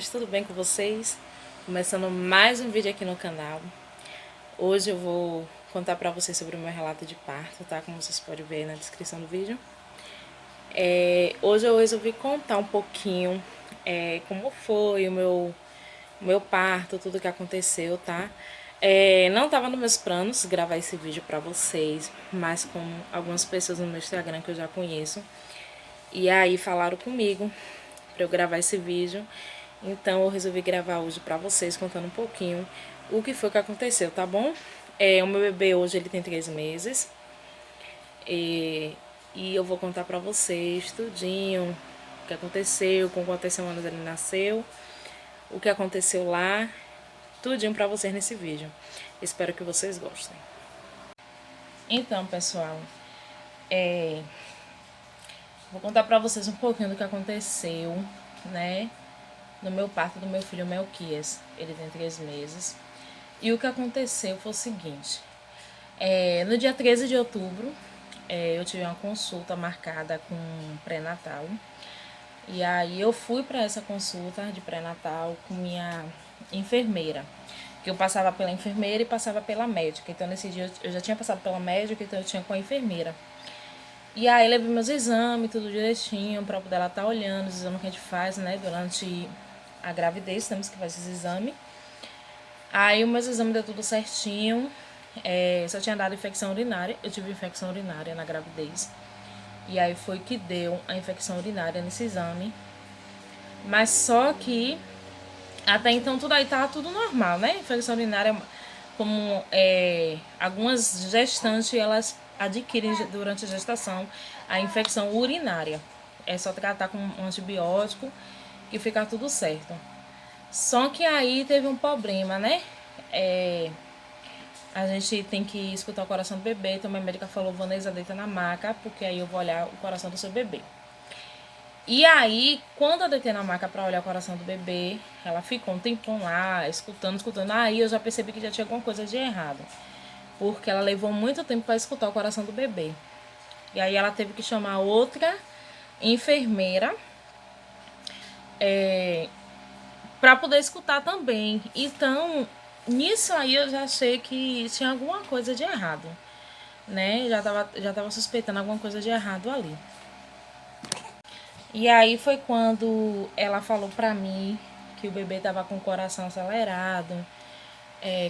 gente, tudo bem com vocês? Começando mais um vídeo aqui no canal. Hoje eu vou contar pra vocês sobre o meu relato de parto, tá? Como vocês podem ver aí na descrição do vídeo. Hoje eu resolvi contar um pouquinho como foi o meu parto, tudo que aconteceu, tá? Não tava nos meus planos gravar esse vídeo pra vocês, mas com algumas pessoas no meu Instagram que eu já conheço. E aí falaram comigo pra eu gravar esse vídeo. Então eu resolvi gravar hoje pra vocês, contando um pouquinho o que foi que aconteceu, tá bom? O meu bebê hoje ele tem 3 meses. E eu vou contar pra vocês tudinho o que aconteceu, com quantas semanas ele nasceu, o que aconteceu lá, tudinho pra vocês nesse vídeo. Espero que vocês gostem. Então, pessoal, vou contar pra vocês um pouquinho do que aconteceu, né? No meu parto do meu filho Melquias. Ele tem 3 meses. E o que aconteceu foi o seguinte. No dia 13 de outubro, eu tive uma consulta marcada com pré-natal. E aí eu fui para essa consulta de pré-natal com minha enfermeira. Que eu passava pela enfermeira e passava pela médica. Então nesse dia eu já tinha passado pela médica, então eu tinha com a enfermeira. E aí levei meus exames, tudo direitinho, pra poder ela estar olhando os exames que a gente faz, né, durante a gravidez, temos que fazer esse exame. Aí os meus exames deu tudo certinho, só tinha dado infecção urinária, eu tive infecção urinária na gravidez. E aí foi que deu a infecção urinária nesse exame. Mas só que até então tudo aí tava tudo normal, né? Infecção urinária, como algumas gestantes elas adquirem durante a gestação a infecção urinária. É só tratar com um antibiótico que fica tudo certo. Só que aí teve um problema, né? A gente tem que escutar o coração do bebê. Então minha médica falou, Vanessa, deita na maca, porque aí eu vou olhar o coração do seu bebê. E aí, quando eu deitei na maca pra olhar o coração do bebê, ela ficou um tempão lá, escutando. Aí eu já percebi que já tinha alguma coisa de errado. Porque ela levou muito tempo pra escutar o coração do bebê. E aí ela teve que chamar outra enfermeira pra poder escutar também. Então, nisso aí eu já achei que tinha alguma coisa de errado, né? Já tava suspeitando alguma coisa de errado ali. E aí foi quando ela falou pra mim que o bebê tava com o coração acelerado.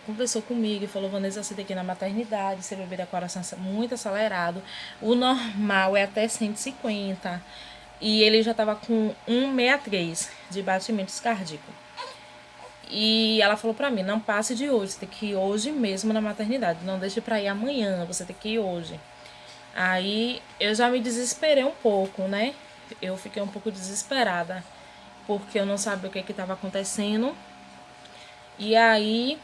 Conversou comigo e falou, Vanessa, você tem que ir na maternidade, seu bebê tá com o coração muito acelerado. O normal é até 150. E ele já tava com 163 de batimentos cardíacos. E ela falou pra mim, não passe de hoje, você tem que ir hoje mesmo na maternidade. Não deixe pra ir amanhã, você tem que ir hoje. Aí eu já me desesperei um pouco, né? Eu fiquei um pouco desesperada, porque eu não sabia o que estava acontecendo. E aí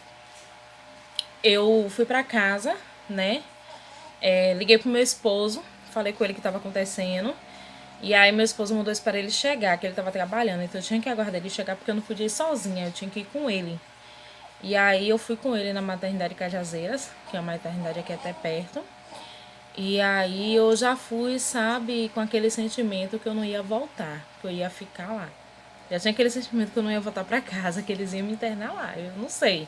eu fui pra casa, né? Liguei pro meu esposo, falei com ele o que estava acontecendo. E aí meu esposo mandou esperar ele chegar, que ele estava trabalhando. Então eu tinha que aguardar ele chegar, porque eu não podia ir sozinha, eu tinha que ir com ele. E aí eu fui com ele na maternidade Cajazeiras, que é uma maternidade aqui até perto. E aí eu já fui, sabe, com aquele sentimento que eu não ia voltar, que eu ia ficar lá. Já tinha aquele sentimento que eu não ia voltar pra casa, que eles iam me internar lá, eu não sei.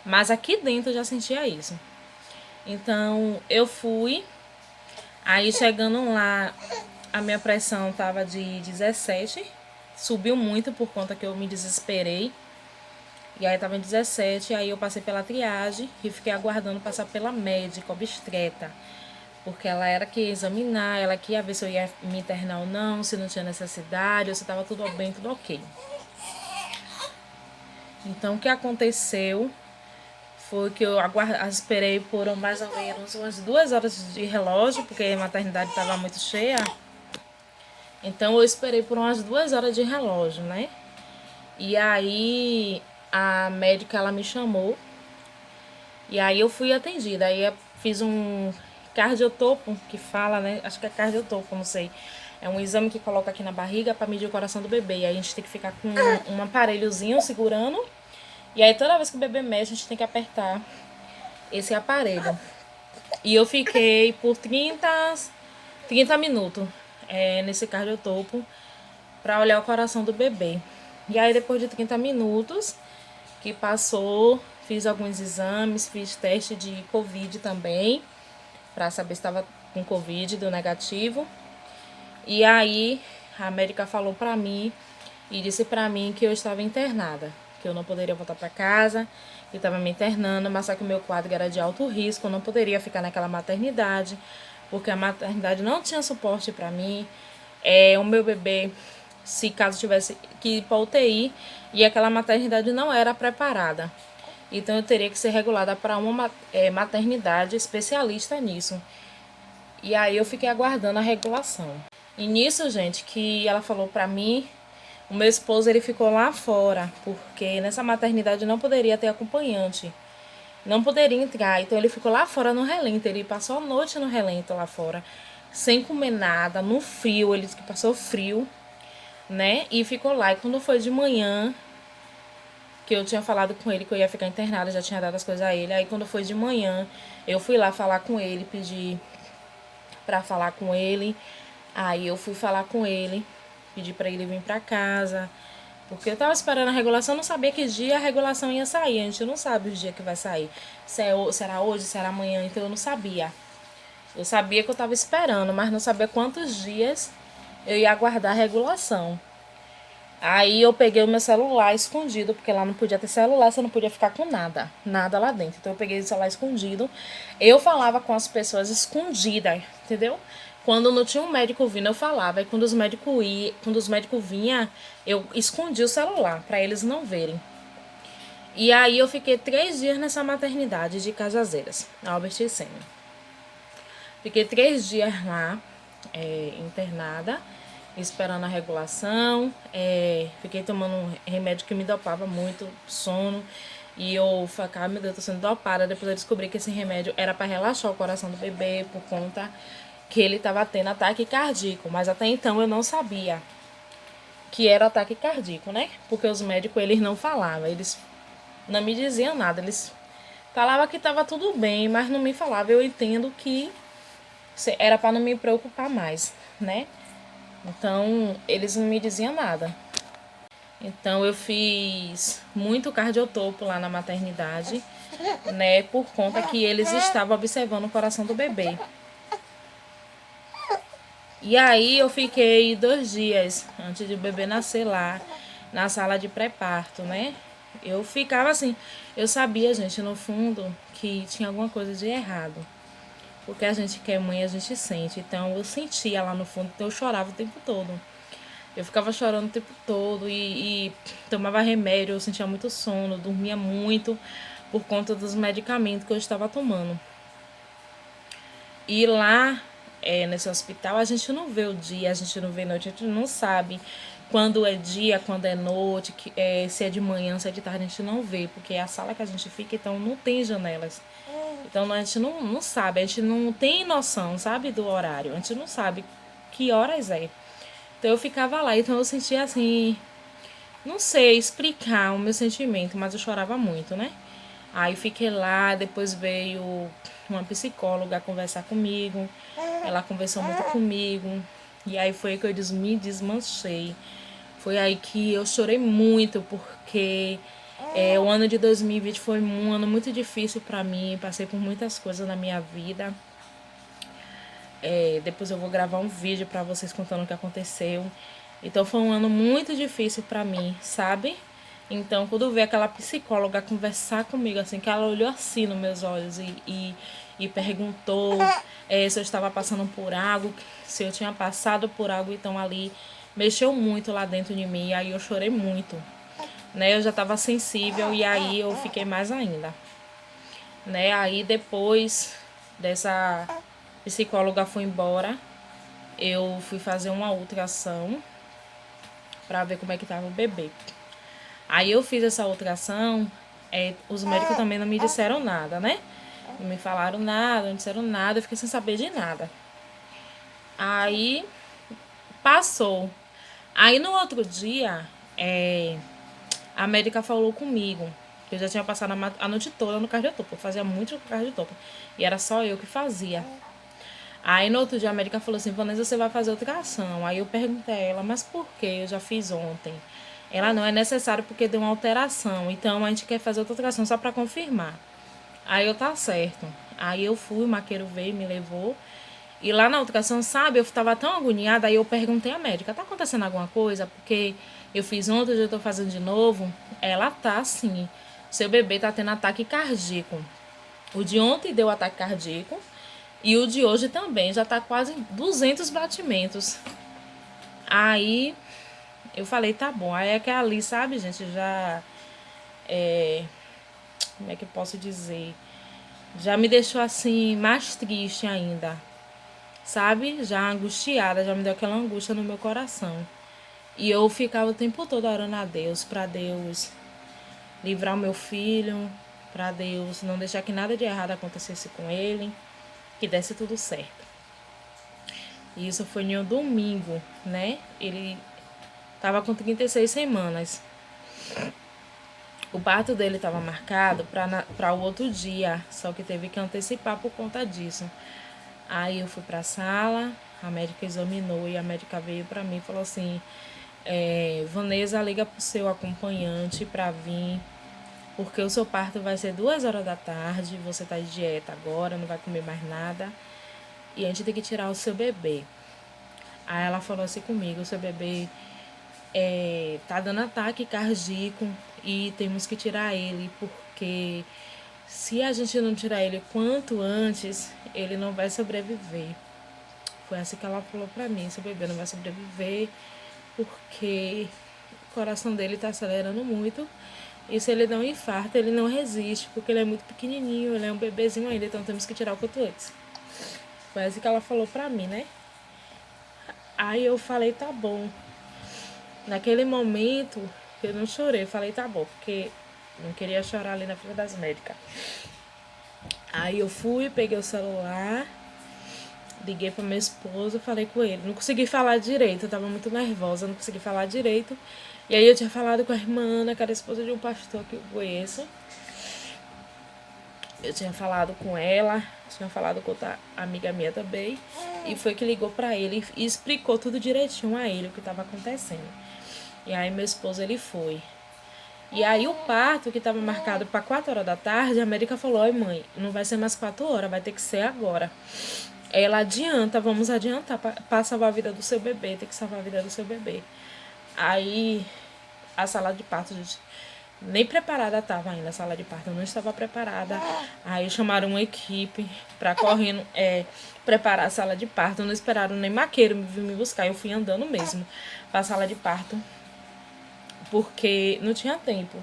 Mas aqui dentro eu já sentia isso. Então eu fui, aí chegando lá, a minha pressão tava de 17, subiu muito por conta que eu me desesperei. E aí tava em 17, aí eu passei pela triagem e fiquei aguardando passar pela médica obstetra. Porque ela era que ia examinar, ela que ia ver se eu ia me internar ou não, se não tinha necessidade, ou se estava tudo bem, tudo ok. Então o que aconteceu foi que eu esperei por mais ou menos umas 2 horas de relógio, porque a maternidade estava muito cheia. Então eu esperei por umas 2 horas de relógio, né? E aí a médica ela me chamou. E aí eu fui atendida. Aí eu fiz um cardiotopo, que fala, né? Acho que é cardiotopo, não sei. É um exame que coloca aqui na barriga para medir o coração do bebê. E aí a gente tem que ficar com um aparelhozinho segurando. E aí toda vez que o bebê mexe, a gente tem que apertar esse aparelho. E eu fiquei por 30 minutos nesse cardiotopo para olhar o coração do bebê. E aí depois de 30 minutos que passou, fiz alguns exames, fiz teste de Covid também, para saber se estava com Covid, deu negativo. E aí a médica falou pra mim e disse pra mim que eu estava internada, que eu não poderia voltar pra casa, que estava me internando, mas só que o meu quadro era de alto risco, eu não poderia ficar naquela maternidade, porque a maternidade não tinha suporte pra mim. O meu bebê, se caso tivesse que ir pra UTI, e aquela maternidade não era preparada. Então eu teria que ser regulada para uma maternidade especialista nisso. E aí eu fiquei aguardando a regulação. E nisso, gente, que ela falou pra mim, o meu esposo ele ficou lá fora, porque nessa maternidade não poderia ter acompanhante. Não poderia entrar, então ele ficou lá fora no relento, ele passou a noite no relento lá fora, sem comer nada, no frio, ele disse que passou frio, né? E ficou lá. E quando foi de manhã, que eu tinha falado com ele que eu ia ficar internada, já tinha dado as coisas a ele. Aí quando foi de manhã, eu fui lá falar com ele, pedi pra falar com ele. Aí eu fui falar com ele, pedi pra ele vir pra casa, porque eu tava esperando a regulação, não sabia que dia a regulação ia sair. A gente não sabe o dia que vai sair. Será hoje, será amanhã, então eu não sabia. Eu sabia que eu tava esperando, mas não sabia quantos dias eu ia aguardar a regulação. Aí eu peguei o meu celular escondido, porque lá não podia ter celular, você não podia ficar com nada, nada lá dentro. Então eu peguei o celular escondido. Eu falava com as pessoas escondidas, entendeu? Quando não tinha um médico vindo, eu falava. E quando os médicos vinham, eu escondia o celular, para eles não verem. E aí eu fiquei 3 dias nessa maternidade de Cajazeiras, Albert Einstein. Fiquei 3 dias lá, internada, esperando a regulação. Fiquei tomando um remédio que me dopava muito, sono. E eu ficava, meu Deus, tô sendo dopada. Depois eu descobri que esse remédio era para relaxar o coração do bebê, por conta que ele estava tendo ataque cardíaco. Mas até então eu não sabia que era ataque cardíaco, né? Porque os médicos, eles não falavam, eles não me diziam nada. Eles falavam que estava tudo bem, mas não me falavam. Eu entendo que era para não me preocupar mais, né? Então, eles não me diziam nada. Então, eu fiz muito cardiotopo lá na maternidade, né? Por conta que eles estavam observando o coração do bebê. E aí, eu fiquei 2 dias antes de o bebê nascer lá, na sala de pré-parto, né? Eu ficava assim, eu sabia, gente, no fundo, que tinha alguma coisa de errado. Porque a gente que é mãe, a gente sente. Então, eu sentia lá no fundo, então eu chorava o tempo todo. Eu ficava chorando o tempo todo e tomava remédio, eu sentia muito sono, dormia muito por conta dos medicamentos que eu estava tomando. E lá, nesse hospital, a gente não vê o dia, a gente não vê a noite, a gente não sabe quando é dia, quando é noite, se é de manhã, se é de tarde, a gente não vê, porque é a sala que a gente fica, então não tem janelas. Então a gente não sabe, a gente não tem noção, sabe, do horário, a gente não sabe que horas é. Então eu ficava lá, então eu sentia assim, não sei explicar o meu sentimento, mas eu chorava muito, né? Aí fiquei lá, depois veio uma psicóloga conversar comigo, ela conversou muito comigo, e aí foi que eu me desmanchei. Foi aí que eu chorei muito, porque o ano de 2020 foi um ano muito difícil pra mim, passei por muitas coisas na minha vida. Depois eu vou gravar um vídeo pra vocês contando o que aconteceu. Então foi um ano muito difícil pra mim, sabe? Então quando eu vi aquela psicóloga conversar comigo, assim, que ela olhou assim nos meus olhos e perguntou se eu estava passando por algo, se eu tinha passado por algo, então ali mexeu muito lá dentro de mim, e aí eu chorei muito, né? Eu já estava sensível e aí eu fiquei mais ainda, né? Aí depois dessa psicóloga foi embora, eu fui fazer uma ultrassom pra ver como é que tava o bebê. Aí eu fiz essa ultrassom, os médicos também não me disseram nada, né? Não me falaram nada, não disseram nada, eu fiquei sem saber de nada. Aí passou. Aí no outro dia, a médica falou comigo, que eu já tinha passado a noite toda no cardiotopo, eu fazia muito cardiotopo, e era só eu que fazia. Aí no outro dia a médica falou assim, Vanessa, você vai fazer ultrassom. Aí eu perguntei a ela, mas por quê? Eu já fiz ontem. Ela não é necessário porque deu uma alteração. Então a gente quer fazer outra alteração só para confirmar. Aí eu, tá certo. Aí eu fui, o maqueiro veio, me levou. E lá na ultrassom, sabe, eu tava tão agoniada, aí eu perguntei à médica, tá acontecendo alguma coisa? Porque eu fiz ontem, hoje eu tô fazendo de novo. Ela tá, sim. Seu bebê tá tendo ataque cardíaco. O de ontem deu ataque cardíaco. E o de hoje também, já tá quase 200 batimentos. Aí eu falei, tá bom. Aí é que ali, sabe, gente, já... como é que eu posso dizer? Já me deixou assim, mais triste ainda. Sabe? Já angustiada, já me deu aquela angústia no meu coração. E eu ficava o tempo todo orando a Deus, pra Deus livrar o meu filho, pra Deus não deixar que nada de errado acontecesse com ele, que desse tudo certo. E isso foi no domingo, né? Ele tava com 36 semanas. O parto dele estava marcado para o outro dia, só que teve que antecipar por conta disso. Aí eu fui para a sala, a médica examinou e a médica veio para mim e falou assim: Vanessa, liga pro seu acompanhante para vir, porque o seu parto vai ser 2 horas da tarde, você tá de dieta agora, não vai comer mais nada, e a gente tem que tirar o seu bebê. Aí ela falou assim comigo: o seu bebê tá dando ataque cardíaco e temos que tirar ele, porque se a gente não tirar ele quanto antes, ele não vai sobreviver. Foi assim que ela falou pra mim: seu bebê não vai sobreviver porque o coração dele tá acelerando muito, e se ele der um infarto, ele não resiste, porque ele é muito pequenininho, ele é um bebezinho ainda, então temos que tirar o quanto antes. Foi assim que ela falou pra mim, né? Aí eu falei, tá bom. Naquele momento, eu não chorei. Eu falei, tá bom, porque não queria chorar ali na frente das médicas. Aí eu fui, peguei o celular, liguei para meu esposo, falei com ele. Não consegui falar direito, eu tava muito nervosa, não consegui falar direito. E aí eu tinha falado com a irmã Ana, que era esposa de um pastor que eu conheço. Eu tinha falado com ela, tinha falado com outra amiga minha também. E foi que ligou para ele e explicou tudo direitinho a ele, o que estava acontecendo. E aí meu esposo, ele foi. E aí o parto, que estava marcado para 4 horas da tarde, a América falou: oi mãe, não vai ser mais 4 horas, vai ter que ser agora. Ela adianta, vamos adiantar para salvar a vida do seu bebê, tem que salvar a vida do seu bebê. Aí a sala de parto, gente, nem preparada estava ainda, a sala de parto não estava preparada. Aí chamaram uma equipe para correndo preparar a sala de parto, não esperaram nem maqueiro vir me buscar, eu fui andando mesmo para a sala de parto, porque não tinha tempo.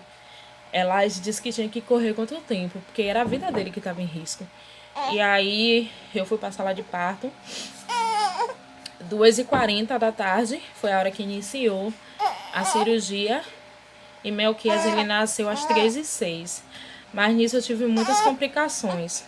Ela disse que tinha que correr contra o tempo, porque era a vida dele que estava em risco. E aí eu fui para a sala de parto, 2h40 da tarde, foi a hora que iniciou a cirurgia. E Melquias, ele nasceu às 3h06. Mas nisso eu tive muitas complicações.